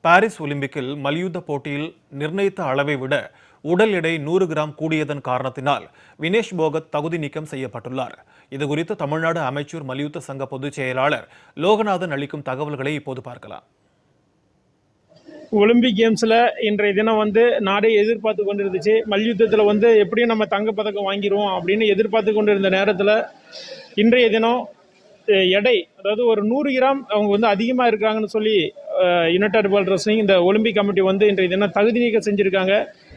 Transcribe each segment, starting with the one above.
Paris ஒலிம்பிக்கில் மல்யுத்த போட்டியில் நிர்ணயித்த அளவை விட உடல் எடை 100 கிராம் கூடியதன் காரணத்தினால் வினேஷ் போகத் தகுதி நீக்கம் செய்யப்பட்டுள்ளார். இதுகுறித்து தமிழ்நாடு அமைச்சர் மல்யுத்த சங்க பொதுச் செயலாளர் லோகநாதன் அளிக்கும் தகவல்களை இப்போது பார்க்கலாம். ஒலிம்பிக் கேம்ஸில் இன்றைய தினம் நாடே எதிர்பார்த்து கொண்டு இருந்துச்சு. மல்யுத்தத்தில் எப்படியும் நம்ம தங்கப்பதக்கம் வாங்கிடுவோம் அப்படின்னு எதிர்பார்த்து கொண்டு இருந்த நேரத்தில் இன்றைய தினம் எடை, அதாவது ஒரு 100 கிராம் அவங்க அதிகமாக இருக்கிறாங்கன்னு சொல்லி யுனைடெட் வேர்ல்ட் ரெஸ்லிங் இந்த ஒலிம்பிக் கமிட்டி இன்றைய தினம் தகுதி நீக்கம் செஞ்சுருக்காங்க.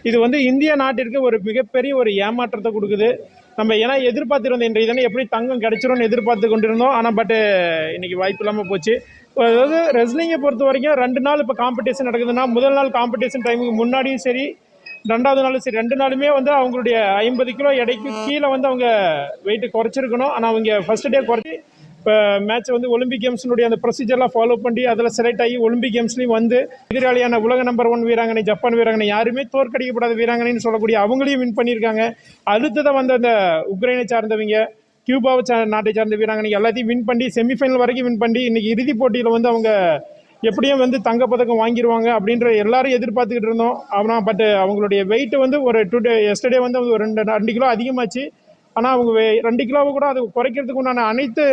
இது இந்திய நாட்டிற்கு ஒரு மிகப்பெரிய ஒரு ஏமாற்றத்தை கொடுக்குது. நம்ம ஏன்னா எதிர்பார்த்துருந்தோம் இன்றைய தினம் எப்படி தங்கம் கிடைச்சிரும்னு எதிர்பார்த்து கொண்டிருந்தோம். ஆனால் இன்னைக்கு வாய்ப்பு இல்லாமல் போச்சு. அதாவது ரெஸ்லிங்கை பொறுத்த வரைக்கும் 2 நாள் இப்போ காம்படிஷன் நடக்குதுன்னா, முதல் நாள் காம்படிஷன் டைமுக்கு முன்னாடியும் சரி, 2வது நாளும் சரி, 2 நாளுமே அவங்களுடைய 50 கிலோ எடைக்கு கீழே அவங்க வெயிட்டு குறைச்சிருக்கணும். ஆனால் அவங்க ஃபர்ஸ்ட் டே குறைச்சி இப்போ மேட்ச் ஒலிம்பிக் கேம்ஸினுடைய அந்த ப்ரொசீஜர்லாம் ஃபாலோ பண்ணி அதில் செலக்ட் ஆகி ஒலிம்பிக் கேம்ஸ்லையும் எதிராளியான உலக நம்பர் 1 வீராங்கனை, ஜப்பான் வீராங்கனை, யாருமே தோற்கடிக்கப்படாத வீராங்கனைன்னு சொல்லக்கூடிய அவங்களையும் வின் பண்ணியிருக்காங்க. அடுத்ததான் அந்த உக்ரைனை சார்ந்தவங்க, கியூபாவை நாட்டை சார்ந்த வீராங்கனை எல்லாத்தையும் வின் பண்ணி செமிஃபைனல் வரைக்கும் வின் பண்ணி இன்னைக்கு இறுதிப் போட்டியில் அவங்க எப்படியும் தங்கப்பதக்கம் வாங்கிடுவாங்க அப்படின்ற எல்லாரும் எதிர்பார்த்துக்கிட்டு இருந்தோம். ஆனால் அவங்களுடைய வெயிட் ஒரு எஸ்டர்டே ஒரு 2 கிலோ அதிகமாச்சு. ஆனால் அவங்க 2 கிலோவை கூட அது குறைக்கிறதுக்கு உண்டான அனைத்து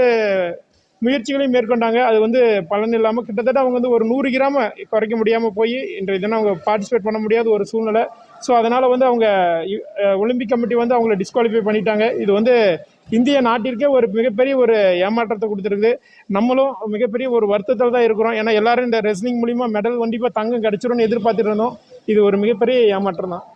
முயற்சிகளையும் மேற்கொண்டாங்க. அது பலன் இல்லாமல் கிட்டத்தட்ட அவங்க ஒரு 100 கிராம் குறைக்க முடியாமல் போய் இன்றைய தினம் அவங்க பார்ட்டிசிபேட் பண்ண முடியாத ஒரு சூழ்நிலை. ஸோ அதனால் அவங்க ஒலிம்பிக் கமிட்டி அவங்கள டிஸ்குவாலிஃபை பண்ணிட்டாங்க. இது இந்திய நாட்டிற்கே ஒரு மிகப்பெரிய ஒரு ஏமாற்றத்தை கொடுத்துருக்குது. நம்மளும் மிகப்பெரிய ஒரு வருத்தத்தில் தான் இருக்கிறோம். ஏன்னா எல்லாரும் இந்த ரெஸ்லிங் மூலிமா மெடல் கண்டிப்பாக தங்கம் கிடைச்சிரும்னு எதிர்பார்த்துட்டு இருந்தோம். இது ஒரு மிகப்பெரிய ஏமாற்றம் தான்.